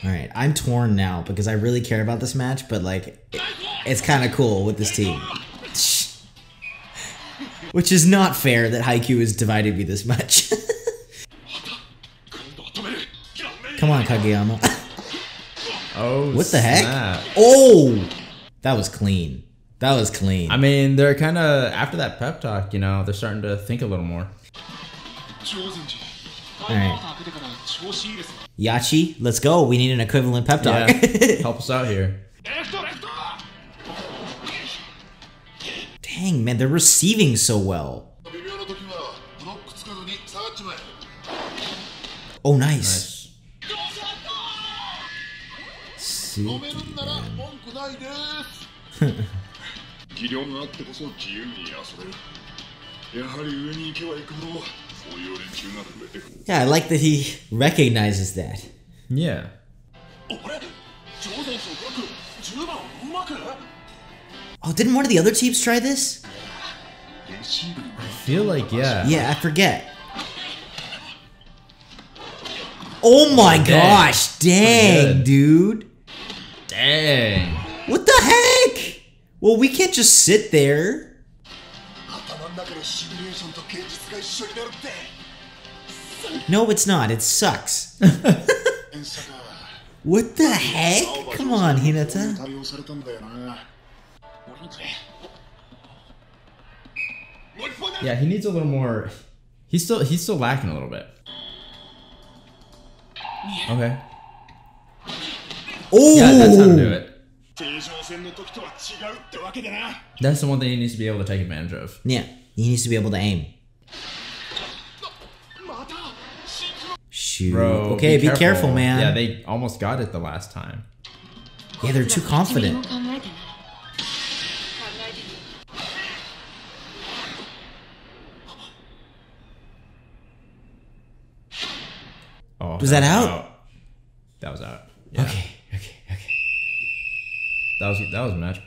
Alright, I'm torn now because I really care about this match, but like, it's kind of cool with this team. Which is not fair that Haikyuu has divided me this much. Come on, Kageyama. Oh, what the heck? snap. Oh! That was clean. That was clean. I mean, they're kind of, after that pep talk, you know, they're starting to think a little more. Alright. Yachi, let's go. We need an equivalent pep talk. Yeah, help us out here. Dang, man, they're receiving so well. Oh, nice. Suki, man. Yeah, I like that he recognizes that. Yeah. Oh, didn't one of the other teams try this? I feel like, yeah. Yeah, I forget. Oh my gosh, dang, dude. Dang. What the heck? Well, we can't just sit there. No, it's not. It sucks. What the heck? Come on, Hinata. Yeah, he needs a little more. He's still lacking a little bit. Okay. Oh, yeah, that's how to do it. That's the one thing he needs to be able to take advantage of. Yeah, he needs to be able to aim. Shoot. Bro, okay, be careful, man. Yeah, they almost got it the last time. Yeah, they're too confident. Oh, was that out? That was out. Yeah. Okay. That was a match.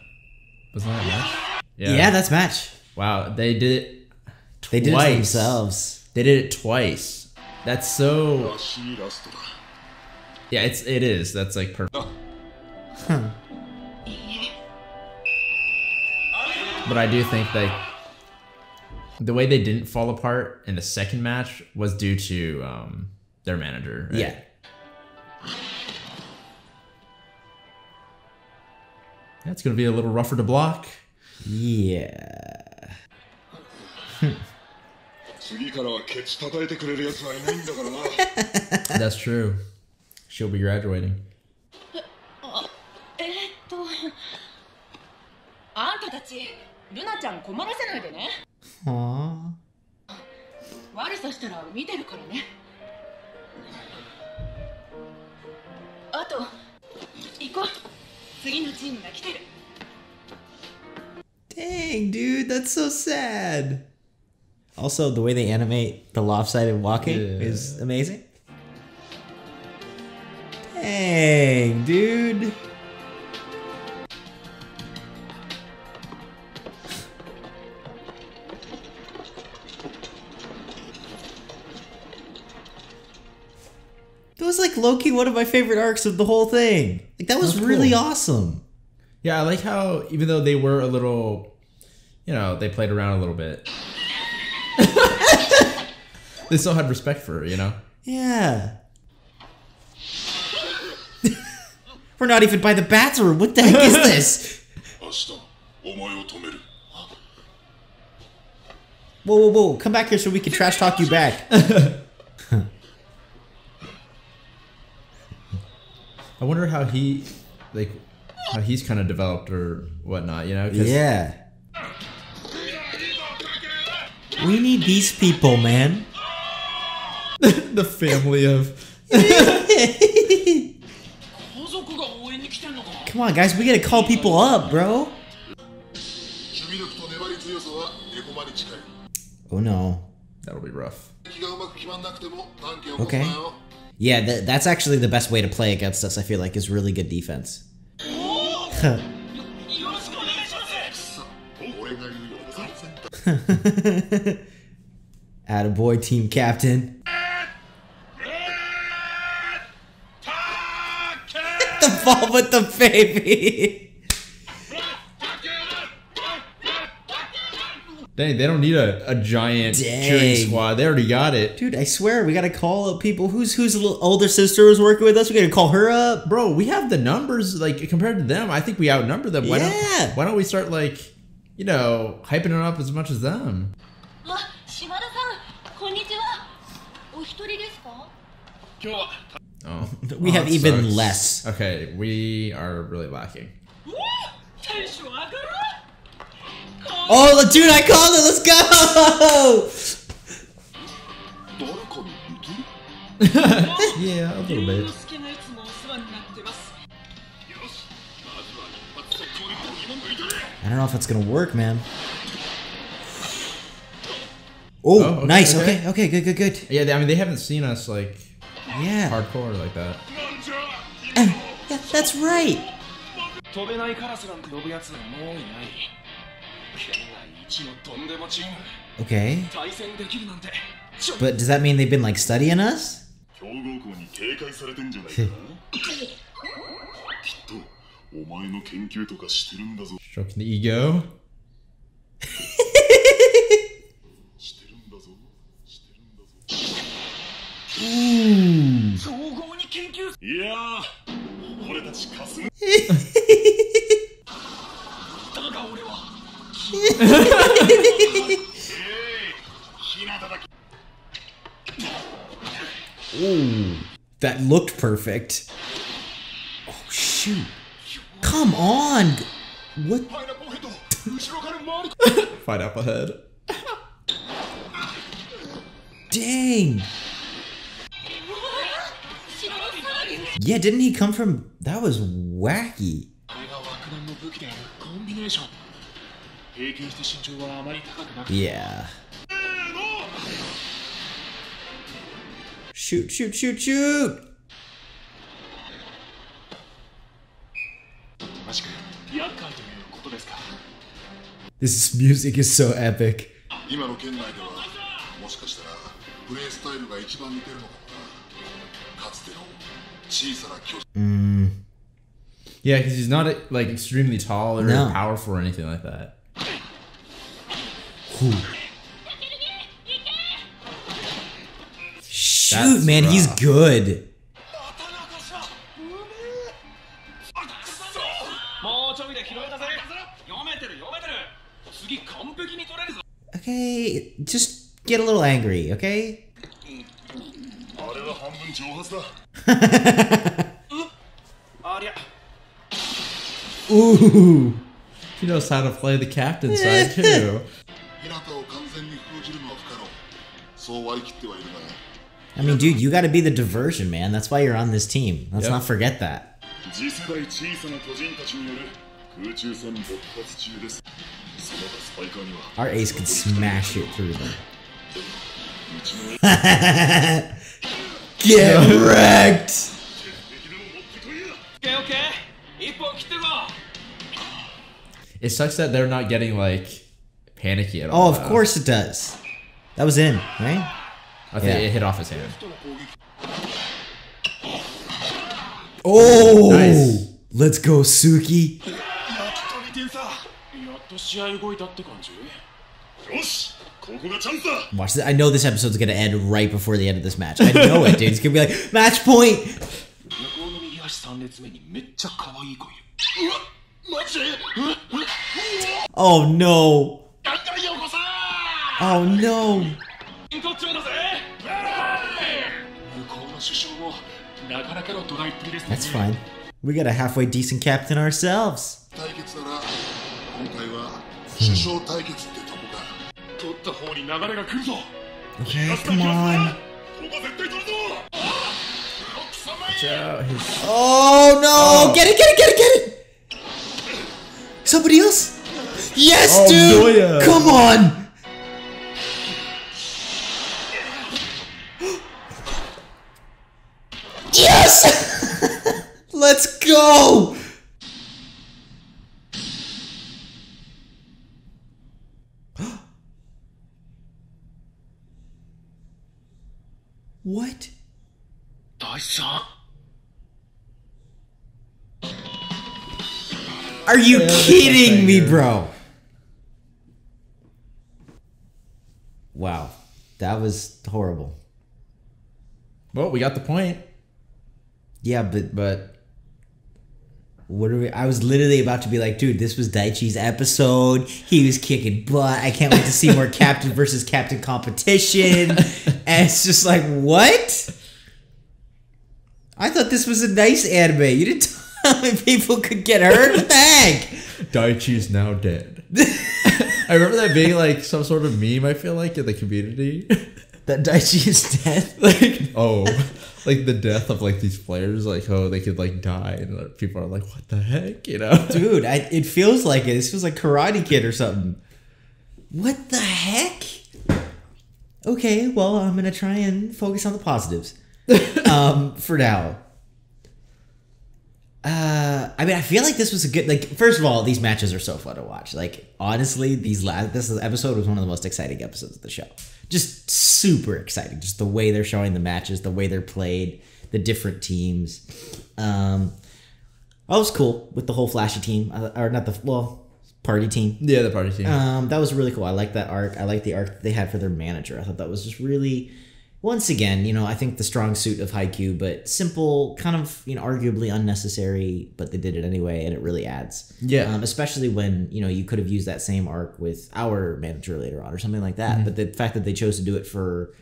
Wasn't that a match? Yeah, that's match. Wow, they did it twice. They did it to themselves. They did it twice. That's so... Yeah, it is. That's like perfect. Huh. But I do think like the way they didn't fall apart in the second match was due to their manager. Right? Yeah. That's gonna be a little rougher to block. Yeah. That's true. She'll be graduating. Aww. Dang, dude, that's so sad. Also, the way they animate the lopsided walking is amazing. Dang, dude. That was like low-key one of my favorite arcs of the whole thing. Like, that was really awesome. Yeah, I like how even though they were a little, you know, they played around a little bit. They still had respect for her, you know? Yeah. We're not even by the bathroom. What the heck is this? Whoa. Come back here so we can trash talk you back. I wonder how he, like, how he's kind of developed or whatnot, you know? Yeah. We need these people, man. The family of... Come on, guys. We gotta call people up, bro. Oh, no. That'll be rough. Okay. Yeah, that's actually the best way to play against us, I feel like, is really good defense. Attaboy, team captain. fall with the baby. Dang, they don't need a giant cheering squad. They already got it. Dude, I swear, we gotta call up people. Whose little older sister was working with us? We gotta call her up. Bro, we have the numbers, like, compared to them. I think we outnumber them. Why don't we start, like, you know, hyping it up as much as them? Oh, we have even less. Okay, we are really lacking. Oh, dude, I called it. Let's go. Yeah, a little bit. I don't know if it's gonna work, man. Oh, nice. Okay, good. Yeah, I mean, they haven't seen us, like, yeah, hardcore like that. Yeah, that's right. Okay. But does that mean they've been, like, studying us? Stroking the ego. Ooh, that looked perfect. Oh, shoot. Come on. What? Pineapple head. Dang. Yeah, didn't he come from... That was wacky. Yeah. Shoot. This music is so epic. Yeah, because he's not like extremely tall or powerful or anything like that. Shoot, That's man, rough. he's good. Okay, just get a little angry, okay? Ooh. He knows how to play the captain side too. I mean, dude, you gotta be the diversion, man. That's why you're on this team. Let's not forget that. Our ace could smash it through them. Get wrecked! It sucks that they're not getting like panicky at Oh, all. of course it does. That was in, right? I think it hit off his hand. Oh! Nice. Let's go, Suki. Watch this. I know this episode's gonna end right before the end of this match. I know it, dude. It's gonna be like, match point! Oh no! Oh no! That's fine. We got a halfway decent captain ourselves. Okay, come on. Oh no! Get it! Somebody else? Yes, dude! Noya. Come on! Yes! Let's go! What? Are you kidding me, bro? Wow. That was horrible. Well, we got the point. Yeah, but what are we? I was literally about to be like, dude, this was Daichi's episode. He was kicking butt. I can't wait to see more captain versus captain competition. And it's just like, what? I thought this was a nice anime. You didn't tell me people could get hurt. What the heck? Daichi's now dead. I remember that being like some sort of meme, I feel like, in the community. That Daichi is dead? Like the death of like these players, like, oh, they could like die, and people are like, what the heck, Dude, it feels like it. This feels like Karate Kid or something. What the heck? Okay, well, I'm gonna try and focus on the positives. For now. I mean, I feel like this was a good, like, first of all, these matches are so fun to watch. Like, honestly, this episode was one of the most exciting episodes of the show. Just super exciting. Just the way they're showing the matches, the way they're played, the different teams. I was cool with the whole Flashy team, or not party team. Yeah, the party team. That was really cool. I like that arc. I like the arc that they had for their manager. I thought that was just really, once again, I think the strong suit of Haikyuu, but simple, kind of, arguably unnecessary, but they did it anyway, and it really adds. Yeah. Especially when, you could have used that same arc with our manager later on or something like that. Mm-hmm. But the fact that they chose to do it for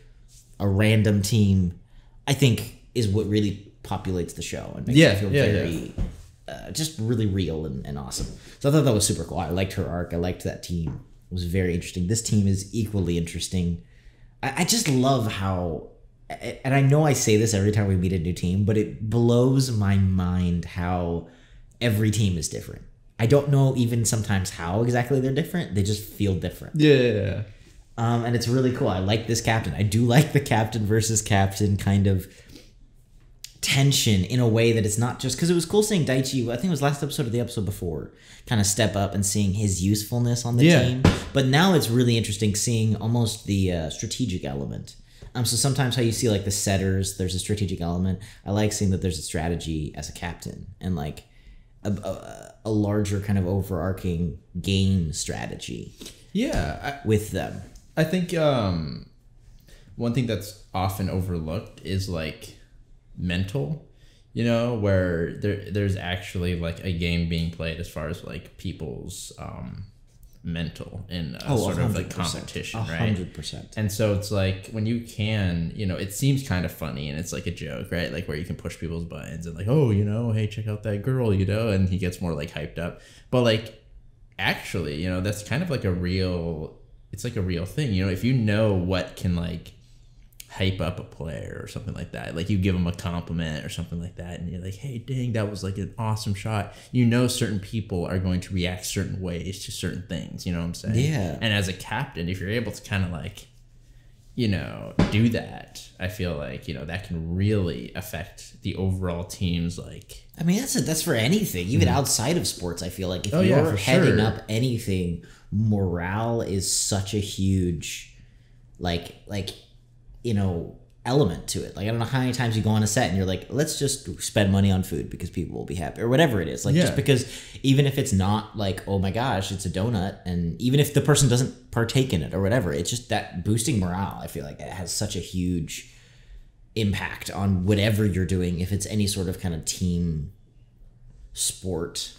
a random team, I think, is what really populates the show and makes it feel very, just really real and awesome. So I thought that was super cool. I liked her arc. I liked that team. It was very interesting. This team is equally interesting. I just love how, and I know I say this every time we meet a new team, but it blows my mind how every team is different. I don't know even sometimes how exactly they're different. They just feel different. Yeah. And it's really cool. I like this captain. I do like the captain versus captain kind of tension in a way that it's not just, because it was cool seeing Daichi, I think it was last episode or the episode before, kind of step up and seeing his usefulness on the team. But now it's really interesting seeing almost the strategic element. So sometimes how you see like the setters, there's a strategic element. I like seeing that there's a strategy as a captain and like a larger kind of overarching game strategy. Yeah, with them. I think one thing that's often overlooked is like mental, where there's actually like a game being played as far as like people's mental in sort of like competition, 100%, right? 100%. And so it's like when you can, it seems kind of funny and it's like a joke, right? Like where you can push people's buttons and like, oh, hey, check out that girl, and he gets more like hyped up. But like actually, that's kind of like it's like a real thing, if you know what can like hype up a player or something like that, like you give them a compliment or something like that and you're like, hey, dang, that was like an awesome shot, certain people are going to react certain ways to certain things, you know what I'm saying? Yeah. And as a captain, if you're able to kind of like do that, I feel like that can really affect the overall team's like, I mean, that's for anything, even outside of sports. I feel like if you're heading up anything, morale is such a huge element to it. Like, I don't know how many times you go on a set and you're like, let's just spend money on food because people will be happy or whatever it is. Like, just because even if it's not like, oh my gosh, it's a donut, and even if the person doesn't partake in it or whatever, it's just that boosting morale. I feel like it has such a huge impact on whatever you're doing, if it's any sort of kind of team sport.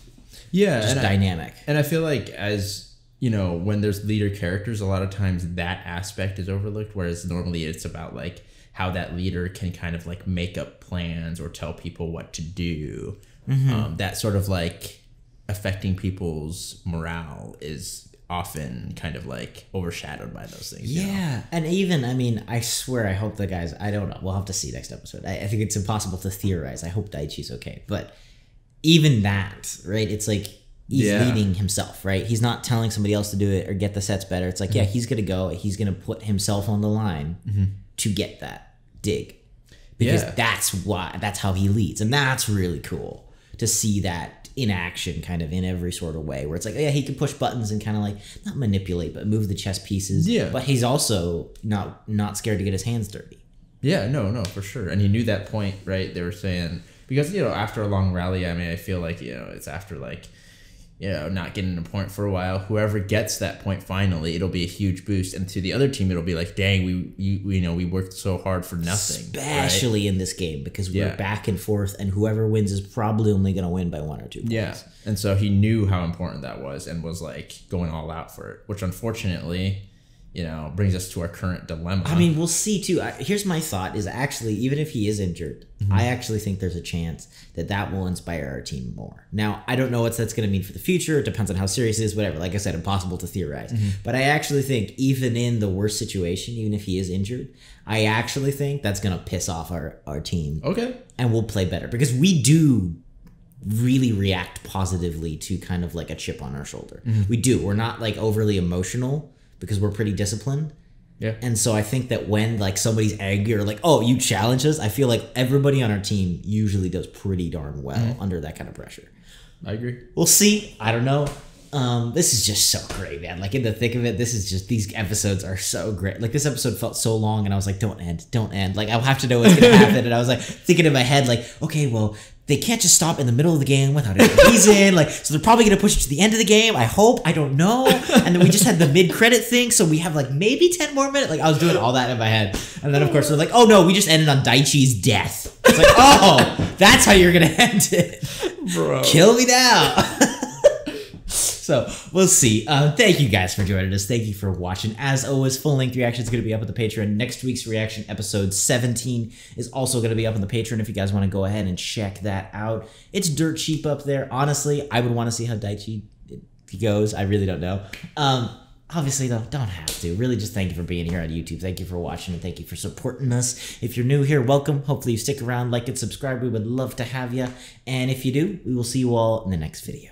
Yeah. Just dynamic. And I feel like as when there's leader characters, a lot of times that aspect is overlooked, whereas normally it's about like how that leader can kind of like make up plans or tell people what to do. Mm-hmm. That sort of like affecting people's morale is often kind of like overshadowed by those things. Yeah. And even, I mean, I swear, I hope the guys, I don't know, we'll have to see next episode. I think it's impossible to theorize. I hope Daichi's okay. But even that, right? It's like, he's leading himself, right? He's not telling somebody else to do it or get the sets better. It's like, mm-hmm. he's going to go. He's going to put himself on the line mm-hmm. to get that dig. Because that's how he leads. And that's really cool to see that in action kind of in every sort of way. Where it's like, he can push buttons and kind of like, not manipulate, but move the chess pieces. Yeah. But he's also not scared to get his hands dirty. Yeah, no, for sure. And he knew that point, right? They were saying, because, after a long rally, I mean, I feel like, it's after like, not getting a point for a while. Whoever gets that point finally, it'll be a huge boost, and to the other team, it'll be like, dang, we worked so hard for nothing. Especially in this game, because we're back and forth, and whoever wins is probably only going to win by 1 or 2 points. Yeah, and so he knew how important that was and was like going all out for it, which unfortunately, brings us to our current dilemma. I mean, we'll see too. Here's my thought: is actually, even if he is injured, I actually think there's a chance that will inspire our team more. Now, I don't know what that's going to mean for the future. It depends on how serious it is. Whatever. Like I said, impossible to theorize. But I actually think, even in the worst situation, even if he is injured, I actually think that's going to piss off our team. Okay. And we'll play better, because we do really react positively to kind of like a chip on our shoulder. We do. We're not like overly emotional, because we're pretty disciplined. Yeah. And so I think that when like somebody's angry or like, oh, you challenge us, I feel like everybody on our team usually does pretty darn well under that kind of pressure. I agree. We'll see. I don't know. This is just so great, man. Like, in the thick of it, these episodes are so great. Like, this episode felt so long, and I was like, don't end. Like, I'll have to know what's going to happen. And I was like thinking in my head, like, okay, well, they can't just stop in the middle of the game without any reason. Like, so they're probably going to push it to the end of the game. I hope. I don't know. And then we just had the mid-credit thing, so we have like maybe 10 more minutes. Like, I was doing all that in my head. And then, of course, they're like, oh no, we just ended on Daichi's death. It's like, oh, that's how you're going to end it. Bro. Kill me now. So we'll see. Thank you guys for joining us. Thank you for watching. As always, full-length reaction is going to be up on the Patreon. Next week's reaction, episode 17, is also going to be up on the Patreon if you guys want to go ahead and check that out. It's dirt cheap up there. Honestly, I would want to see how Daichi goes. I really don't know. Obviously, though, don't have to. Really, just thank you for being here on YouTube. Thank you for watching, and thank you for supporting us. If you're new here, welcome. Hopefully you stick around, like and subscribe. We would love to have you. And if you do, we will see you all in the next video.